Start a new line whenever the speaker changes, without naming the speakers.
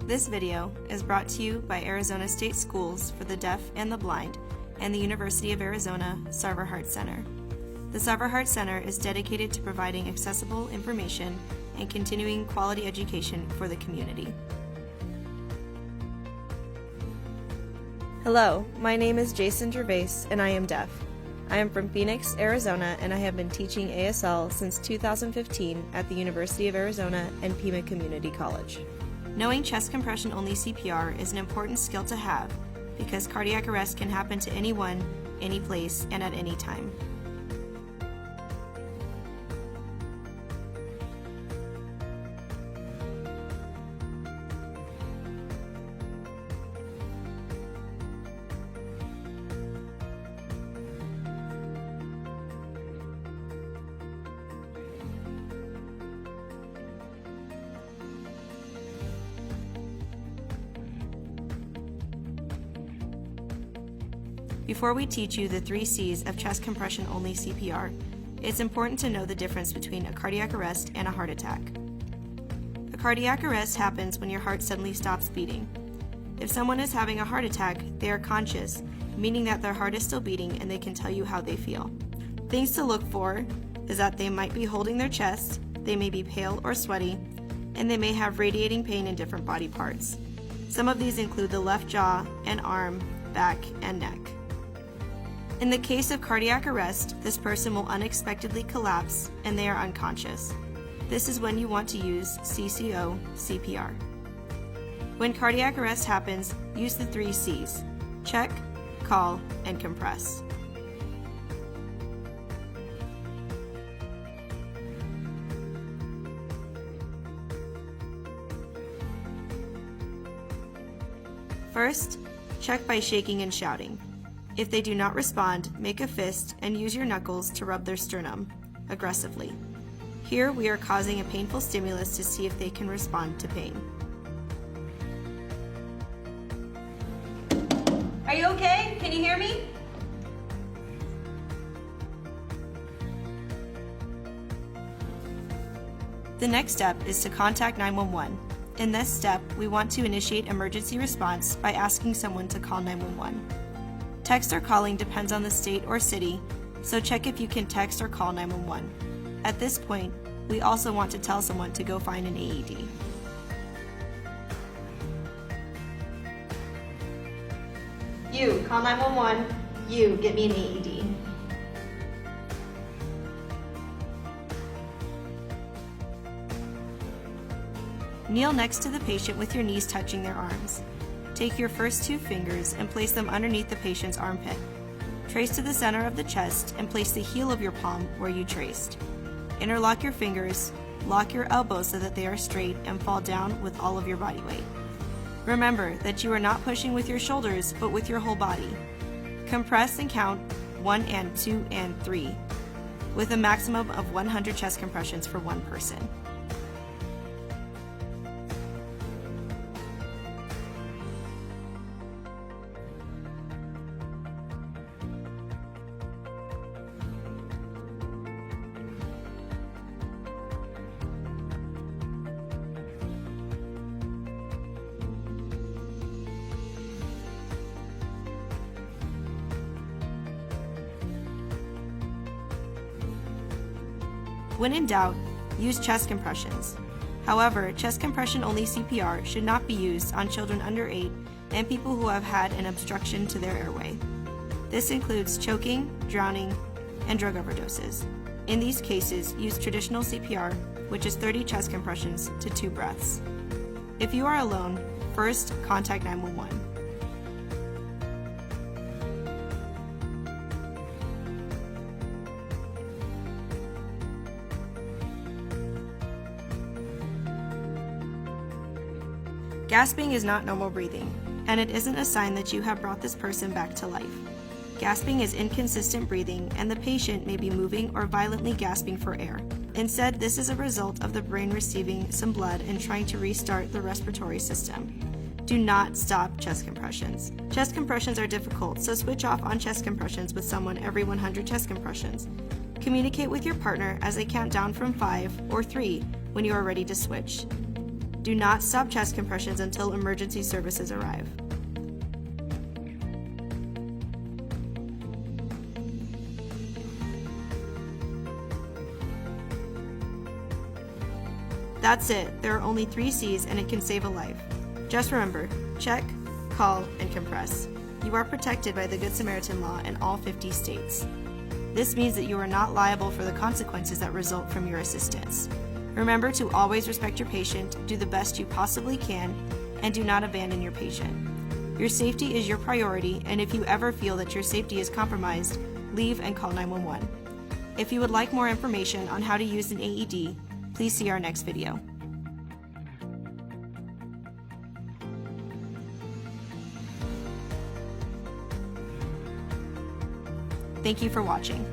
This video is brought to you by Arizona State Schools for the Deaf and the Blind and the University of Arizona Sarver Heart Center. The Sarver Heart Center is dedicated to providing accessible information and continuing quality education for the community. Hello, my name is Jason Gervais and I am deaf. I am from Phoenix, Arizona, and I have been teaching ASL since 2015 at the University of Arizona and Pima Community College. Knowing chest compression only CPR is an important skill to have because cardiac arrest can happen to anyone, any place, and at any time. Before we teach you the 3 C's of chest compression only CPR, it's important to know the difference between a cardiac arrest and a heart attack. A cardiac arrest happens when your heart suddenly stops beating. If someone is having a heart attack, they are conscious, meaning that their heart is still beating and they can tell you how they feel. Things to look for is that they might be holding their chest, they may be pale or sweaty, and they may have radiating pain in different body parts. Some of these include the left jaw and arm, back, and neck. In the case of cardiac arrest, this person will unexpectedly collapse and they are unconscious. This is when you want to use CCO CPR. When cardiac arrest happens, use the 3 C's: check, call, and compress. First, check by shaking and shouting. If they do not respond, make a fist and use your knuckles to rub their sternum aggressively. Here we are causing a painful stimulus to see if they can respond to pain.
Are you okay? Can you hear me?
The next step is to contact 911. In this step, we want to initiate emergency response by asking someone to call 911. Text or calling depends on the state or city, so check if you can text or call 911. At this point, we also want to tell someone to go find an AED.
You, call 911. You, get me an AED.
Kneel next to the patient with your knees touching their arms. Take your first 2 fingers and place them underneath the patient's armpit. Trace to the center of the chest and place the heel of your palm where you traced. Interlock your fingers, lock your elbows so that they are straight and fall down with all of your body weight. Remember that you are not pushing with your shoulders but with your whole body. Compress and count 1 and 2 and 3 with a maximum of 100 chest compressions for one person. When in doubt, use chest compressions. However, chest compression only CPR should not be used on children under 8 and people who have had an obstruction to their airway. This includes choking, drowning, and drug overdoses. In these cases, use traditional CPR, which is 30 chest compressions to 2 breaths. If you are alone, first contact 911. Gasping is not normal breathing, and it isn't a sign that you have brought this person back to life. Gasping is inconsistent breathing, and the patient may be moving or violently gasping for air. Instead, this is a result of the brain receiving some blood and trying to restart the respiratory system. Do not stop chest compressions. Chest compressions are difficult, so switch off on chest compressions with someone every 100 chest compressions. Communicate with your partner as they count down from 5 or 3 when you are ready to switch. Do not stop chest compressions until emergency services arrive. That's it. There are only 3 C's and it can save a life. Just remember, check, call, and compress. You are protected by the Good Samaritan Law in all 50 states. This means that you are not liable for the consequences that result from your assistance. Remember to always respect your patient, do the best you possibly can, and do not abandon your patient. Your safety is your priority, and if you ever feel that your safety is compromised, leave and call 911. If you would like more information on how to use an AED, please see our next video. Thank you for watching.